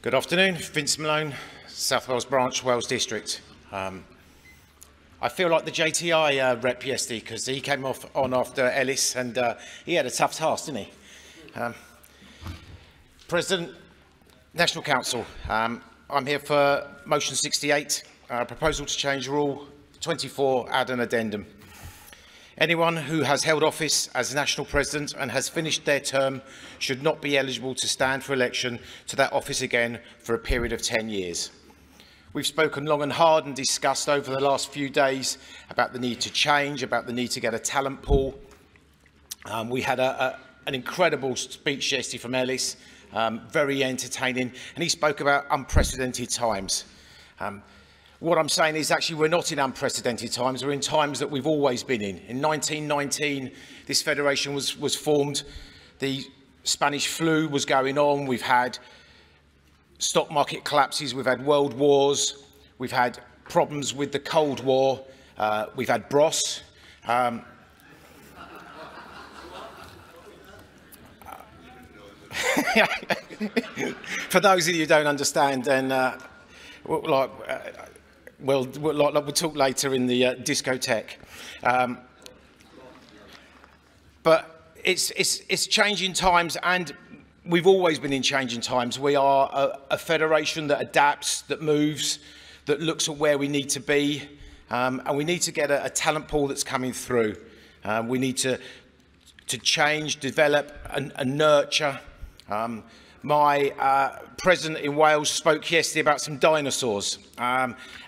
Good afternoon, Vince Malone, South Wales Branch, Wales District. I feel like the JTI rep yesterday because he came on after Ellis and he had a tough task, didn't he? President, National Council, I'm here for motion 68, proposal to change rule 24, add an addendum. Anyone who has held office as National President and has finished their term should not be eligible to stand for election to that office again for a period of 10 years. We've spoken long and hard and discussed over the last few days about the need to change, about the need to get a talent pool. We had an incredible speech yesterday from Ellis, very entertaining, and he spoke about unprecedented times. What I'm saying is actually we're not in unprecedented times, we're in times that we've always been in. In 1919, this federation was formed, the Spanish flu was going on, we've had stock market collapses, we've had world wars, we've had problems with the Cold War, we've had Bros. For those of you who don't understand, then we'll talk later in the discotheque. But it's changing times, and we've always been in changing times. We are a federation that adapts, that moves, that looks at where we need to be, and we need to get a talent pool that's coming through. We need to change, develop, and nurture. My president in Wales spoke yesterday about some dinosaurs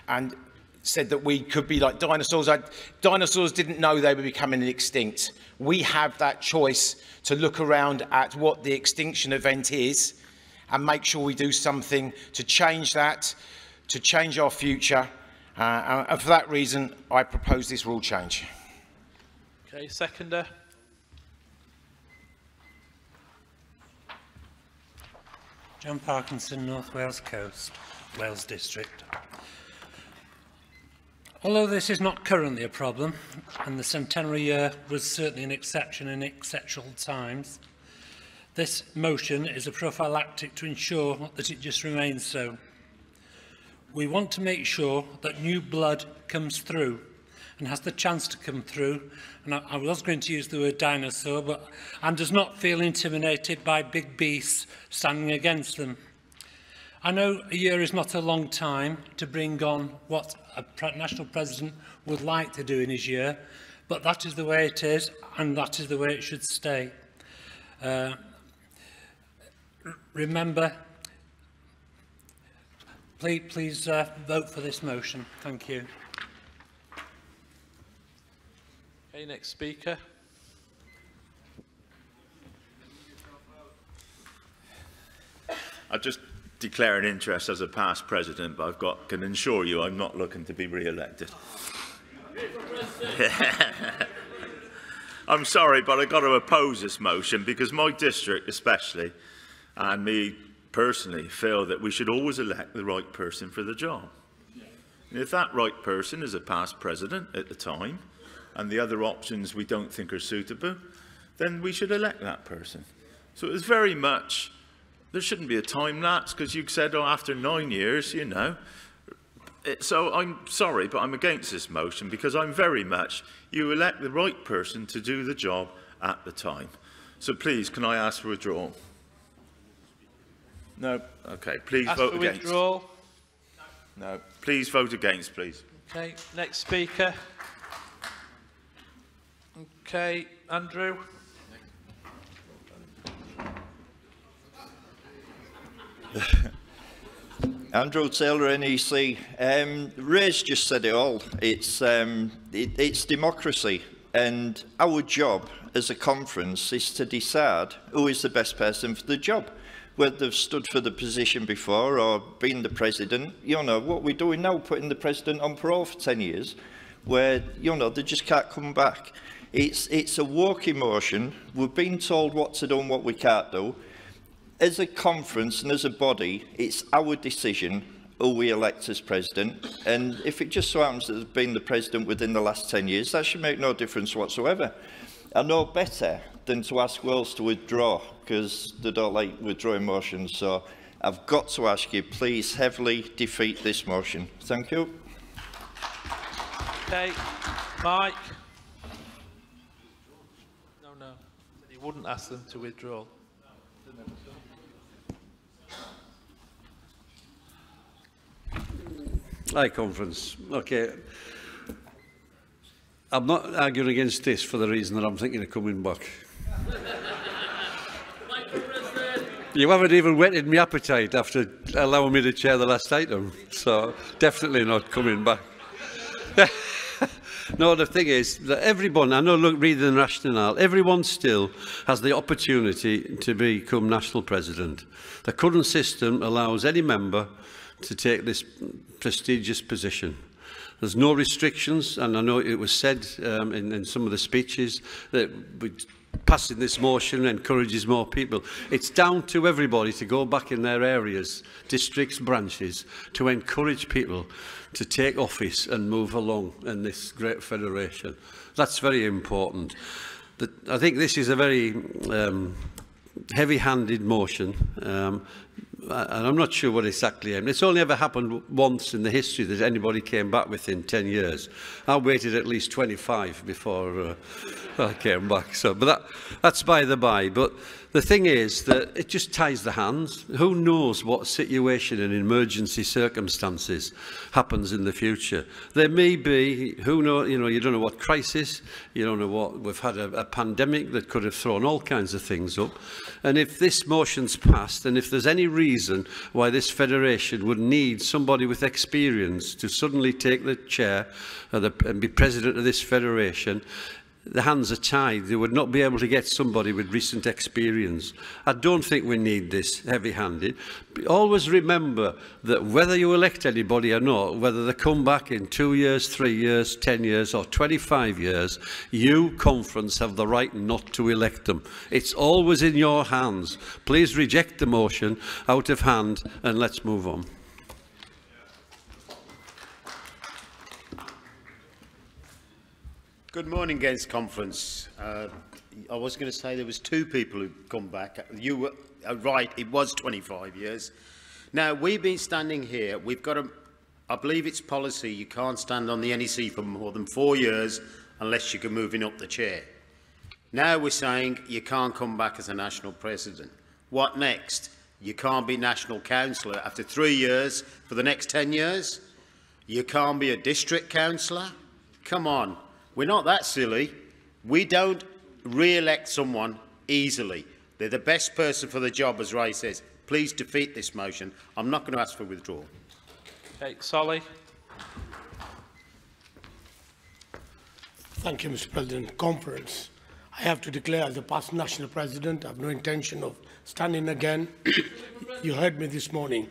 and said that we could be like dinosaurs. Dinosaurs didn't know they were becoming extinct. We have that choice to look around at what the extinction event is and make sure we do something to change that, to change our future. And for that reason, I propose this rule change. Okay, seconder. John Parkinson, North Wales Coast, Wales District. Although this is not currently a problem, and the centenary year was certainly an exception in exceptional times, this motion is a prophylactic to ensure that it just remains so. We want to make sure that new blood comes through and has the chance to come through, and I was going to use the word dinosaur, and does not feel intimidated by big beasts standing against them. I know a year is not a long time to bring on what a national president would like to do in his year, but that is the way it is, and that is the way it should stay. Remember, please vote for this motion. Thank you. Okay, next speaker. I just declare an interest as a past president, but can assure you I'm not looking to be re-elected. I'm sorry, but I've got to oppose this motion because my district especially, and me personally, feel that we should always elect the right person for the job. And if that right person is a past president at the time, and the other options we don't think are suitable, then we should elect that person. So it's very much, there shouldn't be a time lapse, because you said, oh, after 9 years, you know. So I'm sorry, but I'm against this motion, because I'm very much, you elect the right person to do the job at the time. So please, can I ask for withdrawal? No? Okay, please vote against. Withdrawal? No. Please vote against, please. Okay, next speaker. Okay, Andrew. Andrew Taylor, NEC. Ray's just said it all. It's democracy, and our job as a conference is to decide who is the best person for the job. Whether they've stood for the position before or been the president, you know, what we're doing now, putting the president on parole for 10 years, where, you know, they just can't come back. It's a walking motion. We've been told what to do and what we can't do. As a conference and as a body, it's our decision who we elect as president. And if it just so happens that there's been the president within the last 10 years, that should make no difference whatsoever. I know better than to ask Wales to withdraw, because they don't like withdrawing motions. So I've got to ask you, please heavily defeat this motion. Thank you. Okay, Mike. No. He wouldn't ask them to withdraw. Aye, Conference. Okay. I'm not arguing against this for the reason that I'm thinking of coming back. You haven't even whetted my appetite after allowing me to chair the last item, so definitely not coming back. No, the thing is that everyone, I know, look, reading the National, everyone still has the opportunity to become national president. The current system allows any member to take this prestigious position. There's no restrictions, and I know it was said in some of the speeches that passing this motion encourages more people. It's down to everybody to go back in their areas, districts, branches, to encourage people to take office and move along in this great federation. That's very important. I think this is a very heavy-handed motion, and I'm not sure what exactly aimed. It's only ever happened once in the history that anybody came back within 10 years. I waited at least 25 before I came back. So, but that's by the by. But the thing is that it just ties the hands. Who knows what situation in emergency circumstances happens in the future? There may be, who knows, you don't know what crisis, you don't know what, we've had a pandemic that could have thrown all kinds of things up. And if this motion's passed, and if there's any reason why this federation would need somebody with experience to suddenly take the chair and be president of this federation, the hands are tied. They would not be able to get somebody with recent experience. I don't think we need this heavy-handed. Always remember that whether you elect anybody or not, whether they come back in 2 years, 3 years, 10 years or 25 years, you, Conference, have the right not to elect them. It's always in your hands. Please reject the motion out of hand and let's move on. Good morning, Gaines Conference. I was going to say there was 2 people who've come back. You were right, it was 25 years. Now, we've been standing here, we've got I believe it's policy, you can't stand on the NEC for more than 4 years unless you're moving up the chair. Now we're saying you can't come back as a national president. What next? You can't be national councillor after 3 years for the next 10 years? You can't be a district councillor? Come on. We're not that silly. We don't re-elect someone easily. They're the best person for the job, as Ray says. Please defeat this motion. I'm not going to ask for withdrawal. Okay, Solly. Thank you, Mr. President. Conference. I have to declare as a past national president, I have no intention of standing again. You heard me this morning.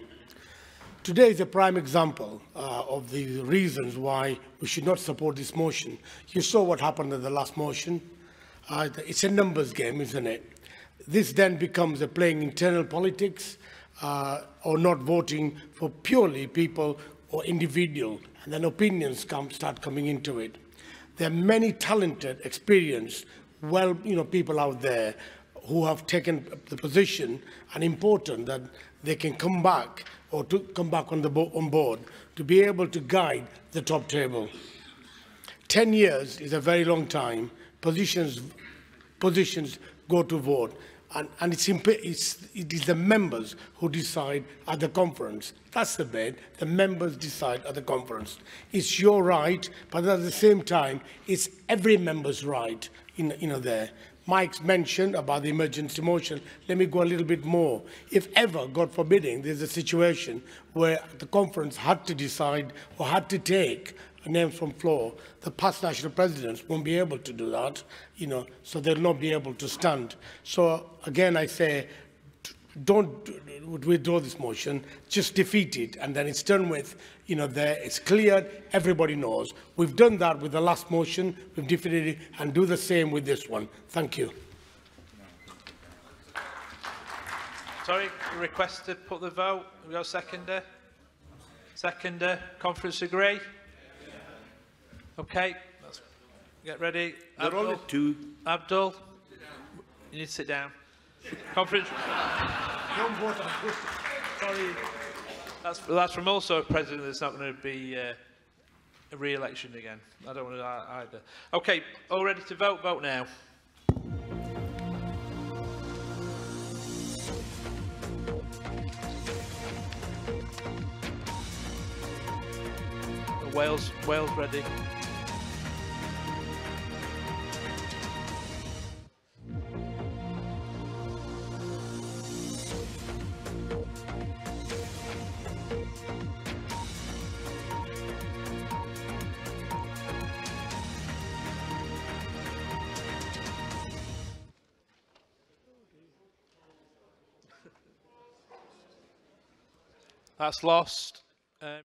Today is a prime example of the reasons why we should not support this motion. You saw what happened in the last motion. It's a numbers game, isn't it? This then becomes a playing internal politics or not voting for purely people or individual, and then opinions start coming into it. There are many talented, experienced, people out there who have taken the position and important that they can come back or to come back on board to be able to guide the top table. 10 years is a very long time. Positions go to vote, and it is the members who decide at the conference. That's the bit. The members decide at the conference. It's your right, but at the same time, it's every member's right. There. Mike's mentioned about the emergency motion. Let me go a little bit more. If ever, God forbidding, there's a situation where the conference had to decide or had to take names from floor, the past national presidents won't be able to do that, so they'll not be able to stand. So again, I say, don't withdraw this motion, just defeat it, and then it's done with, it's cleared, everybody knows. We've done that with the last motion, we've defeated it, and do the same with this one. Thank you. Sorry, request to put the vote. We got a seconder? Seconder, Conference agree? Okay, let's get ready. Abdul, Abdul, you need to sit down. Conference. Sorry. That's from also a president that's not going to be a re-election again. I don't want to either. Okay, all ready to vote? Vote now. Wales ready. That's lost.